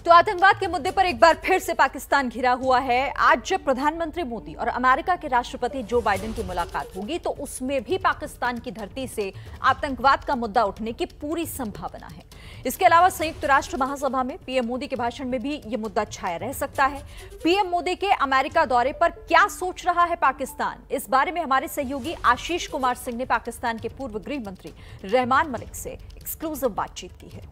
तो आतंकवाद के मुद्दे पर एक बार फिर से पाकिस्तान घिरा हुआ है। आज जब प्रधानमंत्री मोदी और अमेरिका के राष्ट्रपति जो बाइडेन की मुलाकात होगी तो उसमें भी पाकिस्तान की धरती से आतंकवाद का मुद्दा उठने की पूरी संभावना है। इसके अलावा संयुक्त राष्ट्र महासभा में पीएम मोदी के भाषण में भी यह मुद्दा छाया रह सकता है। पीएम मोदी के अमेरिका दौरे पर क्या सोच रहा है पाकिस्तान, इस बारे में हमारे सहयोगी आशीष कुमार सिंह ने पाकिस्तान के पूर्व गृह मंत्री रहमान मलिक से एक्सक्लूसिव बातचीत की है।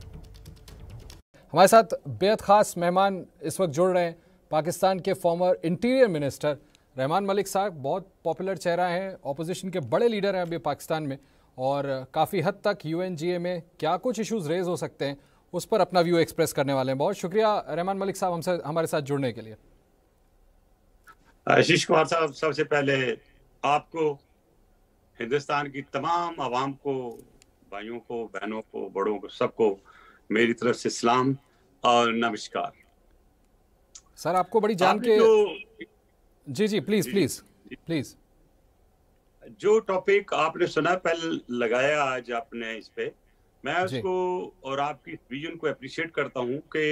हमारे साथ बेहद खास मेहमान इस वक्त जुड़ रहे हैं, पाकिस्तान के farmer interior minister Rahman Malik साहब। बहुत पॉपुलर चेहरा हैं, ऑपोजिशन के बड़े लीडर हैं अभी पाकिस्तान में, और काफ़ी हद तक यूएनजीए में क्या कुछ इश्यूज रेज हो सकते हैं उस पर अपना व्यू एक्सप्रेस करने वाले हैं। बहुत शुक्रिया रहमान मलिक साहब हमसे हमारे साथ जुड़ने के लिए। आशीष कुमार साहब, सबसे पहले आपको, हिंदुस्तान की तमाम आवाम को, भाइयों को, बहनों को, बड़ों को, सबको मेरी तरफ से सलाम और नमस्कार। सर आपको बड़ी जान के जी प्लीज जो टॉपिक आपने सुना, पहले लगाया आज आपने इस पे, मैं उसको और आपकी विजन को अप्रिशिएट करता हूं कि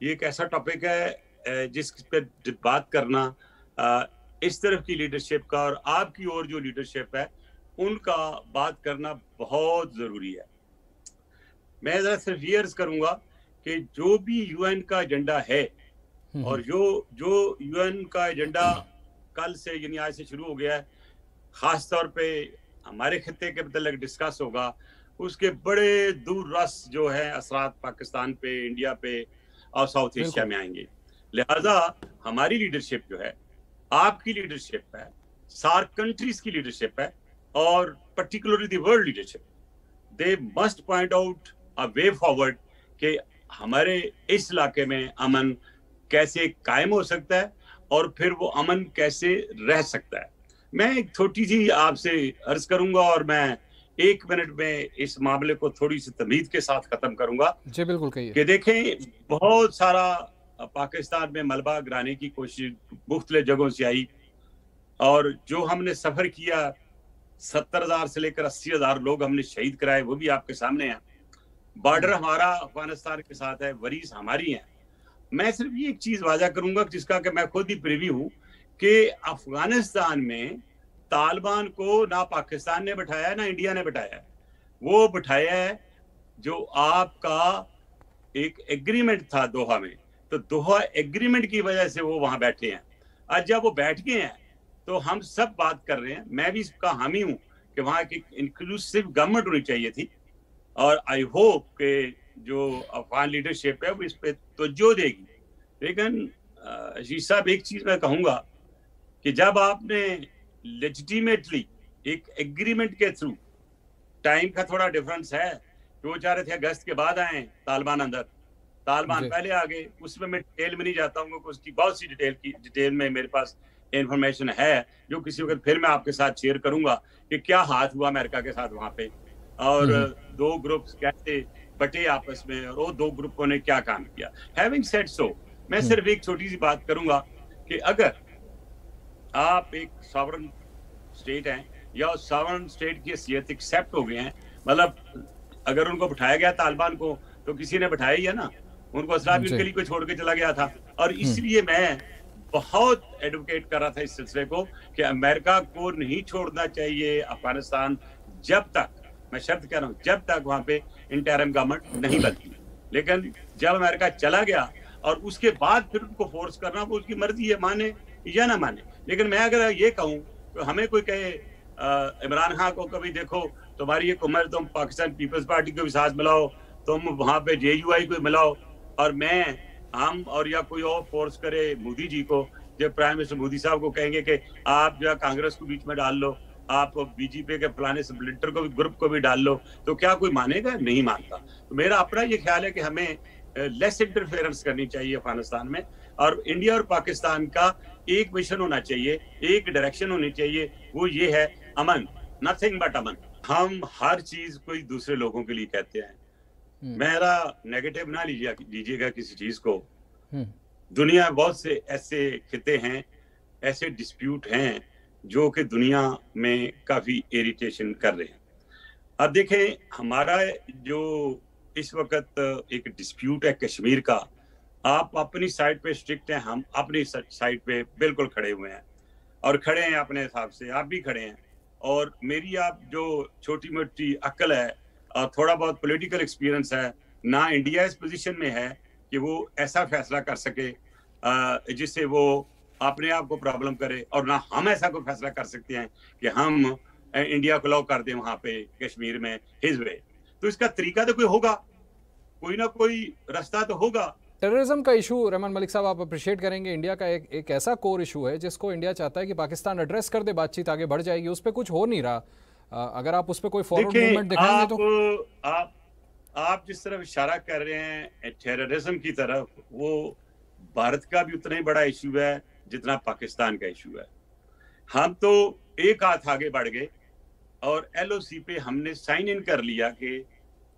ये एक ऐसा टॉपिक है जिस पे बात करना इस तरफ की लीडरशिप का और आपकी और जो लीडरशिप है उनका बात करना बहुत जरूरी है। मैं जरा सिर्फ ये अर्ज करूंगा कि जो भी यूएन का एजेंडा है और जो यूएन का एजेंडा कल से यानी आज से शुरू हो गया है, खास तौर पे हमारे खित्ते के मतलब डिस्कस होगा, उसके बड़े दूर रस जो है असरात पाकिस्तान पे, इंडिया पे और साउथ एशिया में आएंगे। लिहाजा हमारी लीडरशिप जो है, आपकी लीडरशिप है, सार्क कंट्रीज की लीडरशिप है और particularly the world leadership, they must point out a way forward कि हमारे इस इलाके में अमन कैसे कायम हो सकता है और फिर वो अमन कैसे रह सकता है। मैं एक छोटी सी आपसे अर्ज करूंगा और मैं 1 मिनट में इस मामले को थोड़ी सी तमीज के साथ खत्म करूंगा। जी बिल्कुल कहिए। कि देखें, बहुत सारा पाकिस्तान में मलबा गिराने की कोशिश मुख्तलिफ जगहों से आई और जो हमने सफर किया, 70,000 से लेकर 80,000 लोग हमने शहीद कराए, वो भी आपके सामने है। बॉर्डर हमारा अफगानिस्तान के साथ है, वरीज हमारी है। मैं सिर्फ ये एक चीज वाजा करूंगा जिसका कि मैं खुद ही प्रिवी हूं कि अफगानिस्तान में तालिबान को ना पाकिस्तान ने बिठाया ना इंडिया ने बिठाया, वो बिठाया है जो आपका एक एग्रीमेंट था दोहा में। तो दोहा एग्रीमेंट की वजह से वो वहां बैठे हैं। आज जब वो बैठ गए हैं तो हम सब बात कर रहे हैं, मैं भी इसका हामी हूं कि वहां की इंक्लूसिव गवर्नमेंट होनी चाहिए थी और आई होप कि जो अफगान लीडरशिप है वो इस पे तवज्जो देगी। लेकिन अजीज साहब, एक चीज मैं कहूंगा कि जब आपने लेजिटिमेटली एक एग्रीमेंट के थ्रू, टाइम का थोड़ा डिफरेंस है, जो चाह रहे थे अगस्त के बाद आए तालिबान अंदर, तालिबान पहले आ गए, उसमें मैं डिटेल में नहीं जाता हूँ, उसकी बहुत सी डिटेल में मेरे पास इंफॉर्मेशन है जो किसी वक्त फिर मैं आपके साथ शेयर करूंगा कि क्या हाथ हुआ अमेरिका के साथ वहां पे और 2 ग्रुप्स कैसे बटे आपस में और वो 2 ग्रुपों ने क्या काम किया। हैविंग सेड सो, मैं सिर्फ एक छोटी सी बात करूंगा कि अगर आप एक सॉवरन स्टेट हैं या सॉवरन स्टेट की हैसियत एक्सेप्ट हो गए हैं, मतलब अगर उनको बिठाया गया तालिबान को तो किसी ने बिठाया ही है ना, उनको असरा भी उनके लिए कोई छोड़ के चला गया था। और इसलिए मैं बहुत एडवोकेट कर रहा था इस सिलसिले को कि अमेरिका को नहीं छोड़ना चाहिए अफगानिस्तान जब तक, मैं शर्त कह रहा हूं, जब तक वहां पे इंटरिम गवर्नमेंट नहीं बनती। लेकिन जब अमेरिका चला गया और उसके बाद फिर उनको फोर्स करना, वो उसकी मर्जी है, माने या ना माने। लेकिन मैं अगर ये कहूं तो हमें कोई कहे इमरान खान को कभी देखो तुम्हारी एक उम्र, तुम पाकिस्तान पीपल्स पार्टी को भी साथ मिलाओ, तुम वहां पे JUI को मिलाओ, और हम और या कोई और फोर्स करे मोदी जी को, जब प्राइम मिनिस्टर मोदी साहब को कहेंगे कि आप जो है कांग्रेस को बीच में डाल लो, आप बीजेपी के फलाने स्प्लिंटर को भी, ग्रुप को भी डाल लो, तो क्या कोई मानेगा? नहीं मानता। तो मेरा अपना ये ख्याल है कि हमें लेस इंटरफेरेंस करनी चाहिए अफगानिस्तान में, और इंडिया और पाकिस्तान का एक मिशन होना चाहिए, एक डायरेक्शन होनी चाहिए, वो ये है अमन, नथिंग बट अमन। हम हर चीज कोई दूसरे लोगों के लिए कहते हैं, मेरा नेगेटिव ना लीजिएगा किसी चीज को। दुनिया में बहुत से ऐसे खिते हैं, ऐसे डिस्प्यूट हैं जो कि दुनिया में काफी इरिटेशन कर रहे हैं। अब देखें, हमारा जो इस वक्त एक डिस्प्यूट है कश्मीर का, आप अपनी साइड पे स्ट्रिक्ट हैं, हम अपनी साइड पे बिल्कुल खड़े हुए हैं और खड़े हैं अपने हिसाब से, आप भी खड़े हैं। और मेरी आप जो छोटी मोटी अक्ल है और थोड़ा बहुत पॉलिटिकल एक्सपीरियंस है, ना इंडिया इस पोजीशन में है कि वो ऐसा फैसला कर सके जिससे वो अपने आप को प्रॉब्लम करे, और ना हम ऐसा कोई फैसला कर सकते हैं कि हम इंडिया को लॉक कर दें वहां पे कश्मीर में हिज वे। तो इसका तरीका तो कोई होगा, कोई ना कोई रास्ता तो होगा। टेररिज्म का इशू रहमान मलिक साहब आप अप्रिशिएट करेंगे, इंडिया का एक ऐसा कोर इशू है जिसको इंडिया चाहता है कि पाकिस्तान एड्रेस कर दे, बातचीत आगे बढ़ जाएगी, उस पर कुछ हो नहीं रहा। अगर आप उस पर कोई फॉरवर्ड मूवमेंट दिखाएंगे तो आप जिस तरफ इशारा कर रहे हैं टेररिज्म की तरफ, वो भारत का भी उतना ही बड़ा इशू है जितना पाकिस्तान का इशू है। हम तो एक हाथ आगे बढ़ गए और LOC पे हमने साइन इन कर लिया कि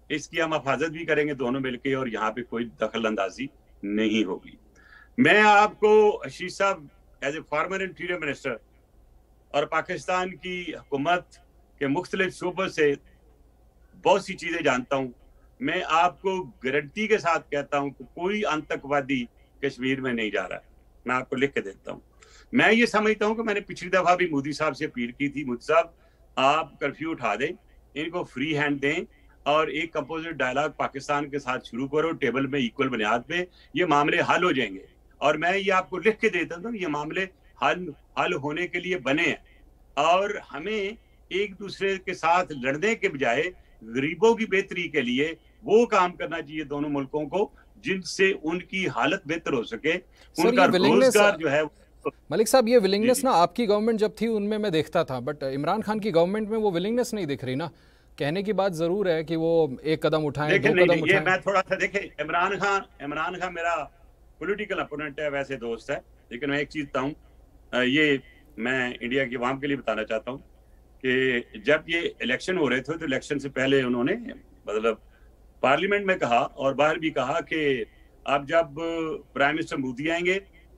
इसकी हम हिफाजत भी करेंगे दोनों मिलके और यहाँ पे कोई दखल अंदाजी नहीं होगी। मैं आपको आशीष साहब as a former interior minister और पाकिस्तान की हुकूमत के मुख्तलिफ शोबों से बहुत सी चीजें जानता हूँ। मैं आपको गारंटी के साथ कहता हूँ कि कोई आतंकवादी कश्मीर में नहीं जा रहा है, मैं आपको लिख के देता हूँ। मैं ये समझता हूँ कि मैंने पिछली दफा भी मोदी साहब से अपील की थी, मोदी साहब आप कर्फ्यू उठा दें, इनको फ्री हैंड दें और एक कंपोजिट डायलॉग पाकिस्तान के साथ शुरू करो, टेबल में इक्वल बुनियाद पे ये मामले हल हो जाएंगे। और मैं ये आपको लिख के देता हूँ, ये मामले हल होने के लिए बने हैं और हमें एक दूसरे के साथ लड़ने के बजाय गरीबों की बेहतरी के लिए वो काम करना चाहिए दोनों मुल्कों को जिनसे उनकी हालत बेहतर हो सके, उनका रोजगार जो है। मलिक साहब ये विलिंगनेस ना आपकी गवर्नमेंट जब थी उनमें मैं देखता था, बट इमरान खान की गवर्नमेंट में वो विलिंगनेस नहीं दिख रही ना। कहने की बात जरूर है कि वो एक कदम उठाएं, दो कदम उठाएं। मैं थोड़ा सा देखे, इमरान खान मेरा पॉलिटिकल अपोनेंट है, वैसे दोस्त है, लेकिन मैं एक चीज बताऊं, ये मैं इंडिया की आवाम के लिए बताना चाहता हूँ कि जब ये इलेक्शन हो रहे थे तो इलेक्शन से पहले उन्होंने मतलब पार्लियामेंट में कहा और बाहर भी कहा कि अब जब प्राइम मिनिस्टर मोदी आएंगे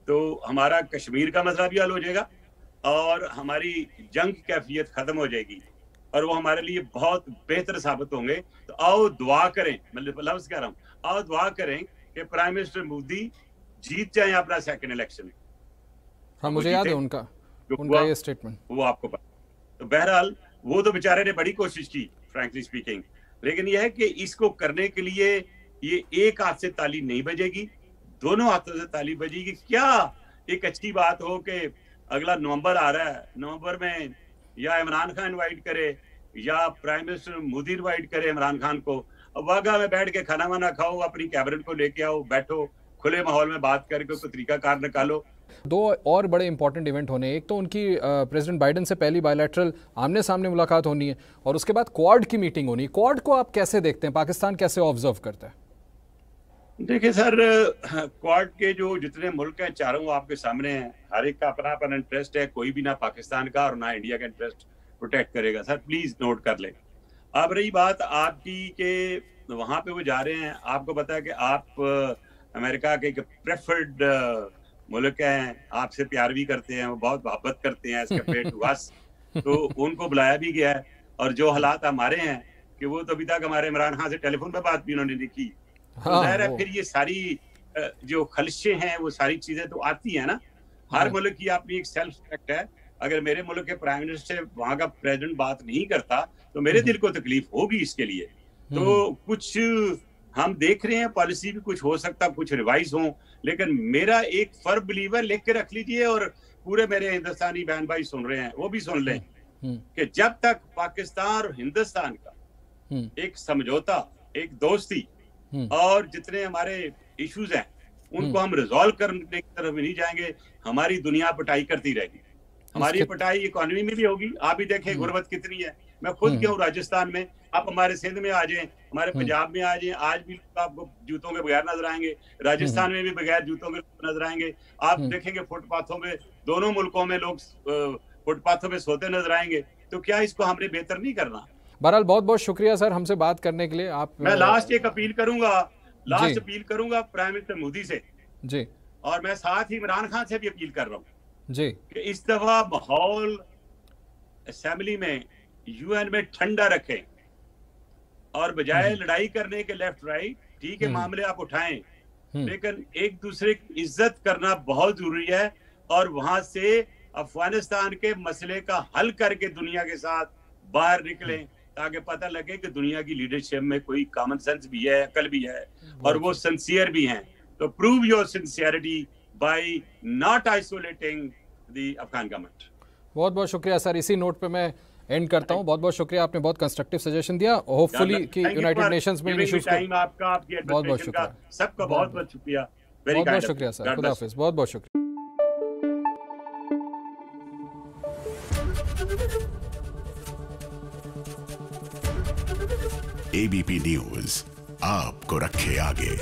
तो हमारा कश्मीर का मसला भी हल हो जाएगा और हमारी जंग की कैफियत खत्म हो जाएगी और वो हमारे लिए बहुत बेहतर साबित होंगे। तो आओ दुआ करें, मतलब लफ्ज कह रहा हूँ, आओ दुआ करें कि प्राइम मिनिस्टर मोदी जीत जाए अपना सेकंड इलेक्शन। हाँ, मुझे याद है उनका ये स्टेटमेंट, वो आपको पता। तो बहरहाल वो तो बेचारे ने बड़ी कोशिश की फ्रैंकली स्पीकिंग, लेकिन यह है कि इसको करने के लिए ये एक हाथ से ताली नहीं बजेगी, दोनों हाथों से ताली बजेगी। क्या एक अच्छी बात हो कि अगला नवंबर आ रहा है, नवंबर में या इमरान खान इनवाइट करे या प्राइम मिनिस्टर मोदी इनवाइट करे इमरान खान को, वागा में बैठ के खाना वाना खाओ, अपनी कैबिनेट को लेके आओ, बैठो, खुले माहौल में बात करके कोई तरीका कार निकालो। दो और बड़े इंपॉर्टेंट इवेंट होने हैं, एक तो उनकी प्रेसिडेंट बाइडेन से पहली बायलैटरल आमने सामने मुलाकात होनी है और उसके बाद क्वाड की मीटिंग होनी है। क्वाड को आप कैसे देखते हैं, पाकिस्तान कैसे ऑब्जर्व करता है? देखिए सर, क्वाड के जो जितने मुल्क हैं चारों आपके सामने हैं, हर एक का अपना अपना इंटरेस्ट है, कोई भी ना पाकिस्तान का और ना इंडिया का इंटरेस्ट प्रोटेक्ट करेगा। सर प्लीज नोट कर ले। अब रही बात आपकी कि वहां पे वो जा रहे हैं, आपको पता है कि आप अमेरिका के प्रेफर्ड मुल्क हैं, आपसे प्यार भी करते हैं, वो बहुत मोहब्बत करते हैं एज कम्पेयर टू अस, तो उनको बुलाया भी गया है। और जो हालात हमारे हैं कि वो तो अभी तक हमारे इमरान खान से टेलीफोन पे बात भी उन्होंने नहीं की। जाहिर है फिर ये सारी जो खलशे हैं वो सारी चीजें तो आती है ना। हर मुल्क की अपनी एक सेल्फ रिस्पेक्ट है। अगर मेरे मुल्क के प्राइम मिनिस्टर से वहां का प्रेसिडेंट बात नहीं करता तो मेरे दिल को तकलीफ होगी इसके लिए। तो कुछ हम देख रहे हैं, पॉलिसी भी कुछ हो सकता, कुछ रिवाइज हो, लेकिन मेरा एक फर्म बिलीवर लिख के रख लीजिए और पूरे मेरे हिंदुस्तानी बहन भाई सुन रहे हैं वो भी सुन लें कि जब तक पाकिस्तान और हिंदुस्तान का एक समझौता, एक दोस्ती और जितने हमारे इश्यूज हैं उनको हम रिजॉल्व करने की तरफ नहीं जाएंगे, हमारी दुनिया पटाई करती रहेगी। हमारी पटाई इकोनॉमी में भी होगी। आप भी देखें गुर्बत कितनी है। मैं खुद गया हूँ राजस्थान में, आप हमारे सिंध में आ जाएं, हमारे पंजाब में आ जाएं, आज भी आपको जूतों के बगैर नजर आएंगे, राजस्थान में भी बगैर जूतों के नजर आएंगे। आप देखेंगे फुटपाथों में, दोनों मुल्कों में लोग फुटपाथों में सोते नजर आएंगे। तो क्या इसको हमने बेहतर नहीं करना? बहरहाल बहुत बहुत शुक्रिया सर हमसे बात करने के लिए। मैं लास्ट एक अपील करूंगा, प्राइम मिनिस्टर मोदी से जी, और मैं साथ ही इमरान खान से भी अपील कर रहा हूँ जी कि इस दफा माहौल असेंबली में यूएन में ठंडा रखें और बजाय लड़ाई करने के लेफ्ट राइट ठीक है मामले आप उठाएं, लेकिन एक दूसरे की इज्जत करना बहुत जरूरी है और वहां से अफगानिस्तान के मसले का हल करके दुनिया के साथ बाहर निकलें ताकि पता लगे कि दुनिया की लीडरशिप में कोई कॉमन सेंस भी है, अकल भी है और वो सिंसियर भी हैं। तो prove your sincerity by not isolating the Afghan government. बहुत बहुत शुक्रिया सर, इसी नोट पे मैं एंड करता हूँ। बहुत बहुत शुक्रिया, आपने बहुत कंस्ट्रक्टिव सजेशन दिया। होपफुली कि यूनाइटेड नेशंस में इन इश्यूज को आपका आपकी बहुत बहुत शुक्रिया, सबका बहुत बहुत शुक्रिया, बहुत बहुत शुक्रिया सर, खुदा हाफिज, बहुत बहुत शुक्रिया। एबीपी न्यूज आपको रखे आगे।